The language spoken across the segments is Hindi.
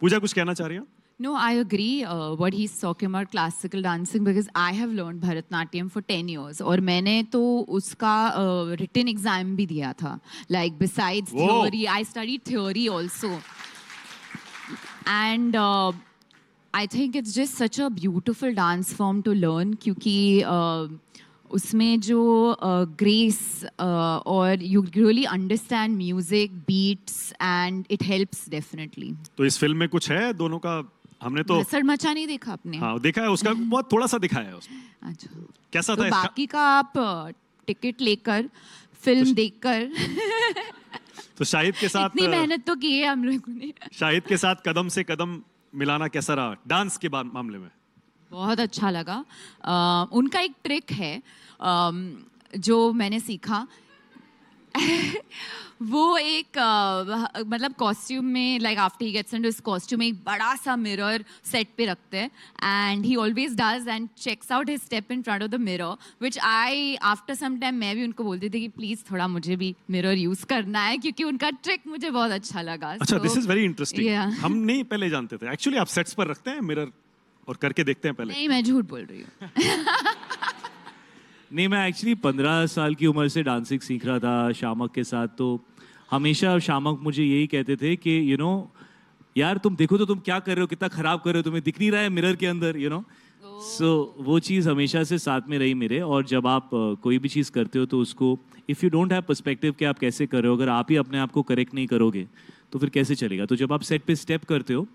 पूजा कुछ कहना चाह रही हो? No, I agree what he's talking about classical dancing because I have learned Bharatnatyam for 10 years और मैंने तो उसका written exam भी दिया था. Like besides theory, I studied theory also. And I think it's just such a beautiful dance form to learn क्योंकि उसमें जो grace और you really understand music, beats and it helps definitely. तो इस फिल्म में कुछ है दोनों का? हमने तो सड़ मचा नहीं देखा आपने? हाँ देखा है, उसका बहुत थोड़ा सा दिखाया है उसमें. अच्छा. कैसा तो था इसका? बाकी का आप टिकट लेकर फिल्म देखकर तो शाहिद के साथ इतनी मेहनत तो की है हम लोगों ने. शाहिद के साथ कदम से कदम मिलाना कैसा रहा डांस के मामले में? बहुत अच्छा लगा. उनका एक ट्रिक है जो मैंने सीखा. वो एक मतलब कॉस्ट्यूम में like after he gets into his costume एक बड़ा सा मिरर सेट पे रखते हैं and he always does and checks out his step in front of the mirror which I after some time मैं भी उनको बोलती थी कि प्लीज थोड़ा मुझे भी मिरर यूज करना है क्योंकि उनका ट्रिक मुझे बहुत अच्छा लगा. अच्छा, दिस इज वेरी इंटरेस्टिंग. हम नहीं पहले जानते थे एक्चुअली. आप सेट्स पर रखते हैं मिरर और करके देखते हैं पहले? नहीं, मैं झूठ बोल रही हूँ. नहीं, मैं एक्चुअली 15 साल की उम्र से डांसिंग सीख रहा था शामक के साथ. तो हमेशा शामक मुझे यही कहते थे कि यू नो यार तुम देखो तो तुम क्या कर रहे हो, कितना खराब कर रहे हो, तुम्हें दिख नहीं रहा है मिरर के अंदर, यू नो. सो वो चीज़ हमेशा से साथ में रही मेरे. और जब आप कोई भी चीज़ करते हो तो उसको if you don't have perspective कि आप कैसे कर रहे हो, अगर आप ही अपने आप को करेक्ट नहीं करोगे तो फिर कैसे चलेगा. तो जब आप सेट पे स्टेप करते हो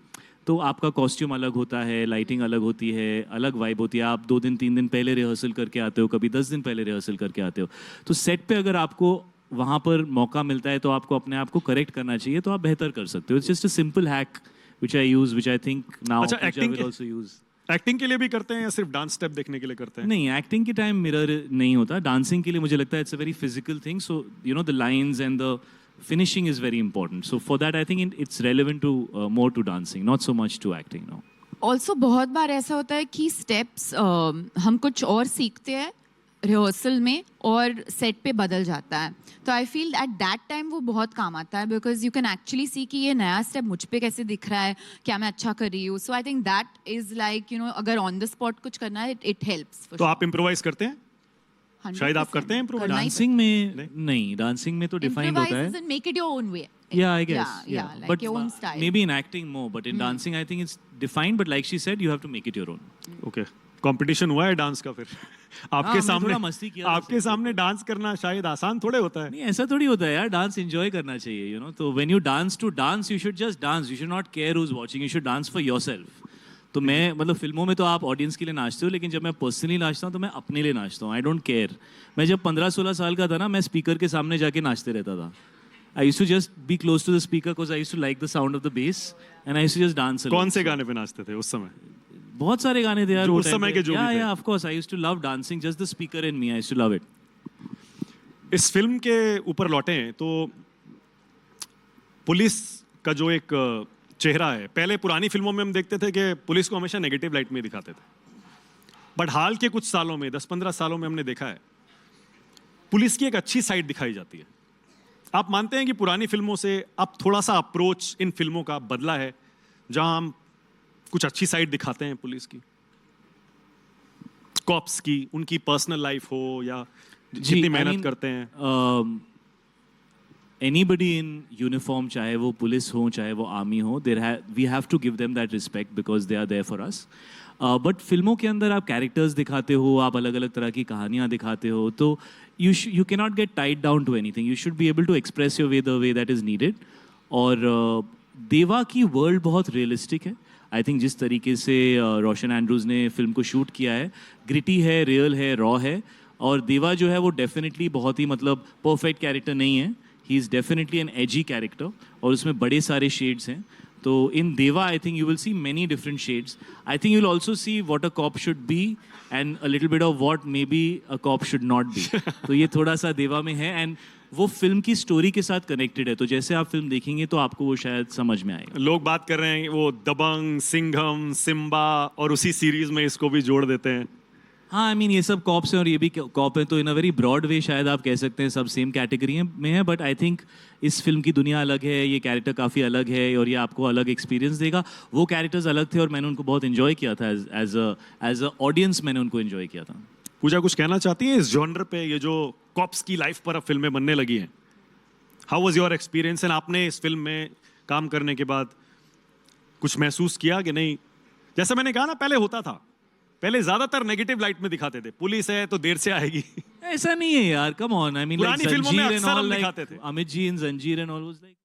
तो आपका कॉस्ट्यूम अलग होता है, लाइटिंग अलग होती है, अलग वाइब होती है. आप 2 दिन 3 दिन पहले रिहर्सल करके आते हो, कभी 10 दिन पहले रिहर्सल करके आते हो. तो सेट पे अगर आपको वहाँ पर मौका मिलता है तो आपको अपने आप को करेक्ट करना चाहिए, तो आप बेहतर कर सकते हो. It's just a simple hack which I use, which I think now Pooja will also use. Acting के लिए भी करते हैं या सिर्फ डांस स्टेप देखने के लिए करते हैं? नहीं, एक्टिंग के टाइम मिरर नहीं होता. डांसिंग के लिए मुझे लगता है it's a very physical thing. So you know the lines and the finishing is very important. So for that I think it's relevant to more to dancing, not so much to acting now. Also बहुत बार ऐसा होता है कि स्टेप्स हम कुछ और सीखते हैं रिहर्सल में और सेट पे बदल जाता है. तो I feel at that time वो बहुत काम आता है because you can actually see कि ये नया स्टेप मुझ पे कैसे दिख रहा है, क्या मैं अच्छा कर रही हूँ. So I think that is like you know अगर ऑन द स्पॉट कुछ करना है इट हेल्प्स. तो आप इम्प्रोवाइज करते हैं? शायद आप करते हैं इम्प्रोवाइज? डांसिंग में नहीं, डांसिंग में तो डिफाइंड होता है. Make it your own way. Yeah, I guess. Yeah, like but your own style. Maybe in acting more, but in dancing I think it's defined. But like she said, you have to make it your own. Okay. Competition हुआ है डांस का फिर? आपके सामने मस्ती किया. आपके सामने डांस करना शायद आसान थोड़े होता है. नहीं, ऐसा थोड़ी होता है यार. डांस एंजॉय करना चाहिए, यू नो. तो when you dance to dance, you should just dance. You should not care who is watching. You should dance for yourself. तो मैं मतलब फिल्मों में तो आप ऑडियंस के लिए नाचते हो, लेकिन जब मैं पर्सनली नाचता हूँ तो मैं अपने लिए नाचता हूँ. I don't care. मैं जब 15-16 साल का था ना, मैं स्पीकर के सामने जाके नाचते रहता था. I used to just be close to the speaker because I used to like the sound of the bass and I used to just dance along. कौन से गाने पे नाचते थे उस समय? बहुत सारे गाने थे यार जो उस समय के जो भी थे. Yeah, of course. I used to love dancing. Just the speaker in me, I used to love it. इस फिल्म के ऊपर लौटे तो पुलिस का जो एक चेहरा है, पहले पुरानी फिल्मों में हम देखते थे कि पुलिस को हमेशा नेगेटिव लाइट में दिखाते थे. बट हाल के कुछ सालों में 10-15 सालों में हमने देखा है पुलिस की एक अच्छी साइड दिखाई जाती है. आप मानते हैं कि पुरानी फिल्मों से अब थोड़ा सा अप्रोच इन फिल्मों का बदला है जहां हम कुछ अच्छी साइड दिखाते हैं पुलिस की, कॉप्स की, उनकी पर्सनल लाइफ हो या जितनी मेहनत करते हैं? एनीबडी इन यूनिफॉर्म, चाहे वो पुलिस हो चाहे वो आर्मी हो, we have to give them that respect because they are there for us. But फिल्मों के अंदर आप कैरेक्टर्स दिखाते हो, आप अलग अलग तरह की कहानियाँ दिखाते हो, तो you cannot get tied down to anything. You should be able to express your way the way that is needed. और देवा की वर्ल्ड बहुत रियलिस्टिक है. आई थिंक जिस तरीके से रोशन एंड्रूज ने फिल्म को शूट किया है, ग्रिटी है, रियल है, रॉ है. और देवा जो है वो डेफिनेटली बहुत ही मतलब परफेक्ट कैरेक्टर नहीं है. He is definitely an AG character और उसमें बड़े सारे शेड्स हैं. तो इन देवा I think you will see many different shades. I think you will also see what a cop should be and a little bit of what may be a cop should not be. तो ये थोड़ा सा देवा में है एंड वो फिल्म की स्टोरी के साथ कनेक्टेड है. तो जैसे आप फिल्म देखेंगे तो आपको वो शायद समझ में आएगा. लोग बात कर रहे हैं वो दबंग, सिंघम, सिम्बा और उसी सीरीज में इसको भी जोड़ देते हैं. हाँ आई मीन ये सब कॉप्स हैं और ये भी कॉप है, तो इन अ वेरी ब्रॉड वे शायद आप कह सकते हैं सब सेम कैटेगरी में है, बट आई थिंक इस फिल्म की दुनिया अलग है, ये कैरेक्टर काफ़ी अलग है और ये आपको अलग एक्सपीरियंस देगा। वो कैरेक्टर्स अलग थे और मैंने उनको बहुत इन्जॉय किया था, एज अ ऑडियंस मैंने उनको इन्जॉय किया था। पूजा कुछ कहना चाहती है इस जॉनर पे, ये जो कॉप्स की लाइफ पर अब फिल्में बनने लगी हैं? How was your experience? And आपने इस फिल्म में काम करने के बाद कुछ महसूस किया कि नहीं? जैसा मैंने कहा ना, पहले होता था, पहले ज्यादातर नेगेटिव लाइट में दिखाते थे, पुलिस है तो देर से आएगी। ऐसा नहीं है यार, कम ऑन, आई मीन पुरानी फिल्मों में अक्सर हम दिखाते थे। अमित जी इन जंजीर एंड ऑल वाज लाइक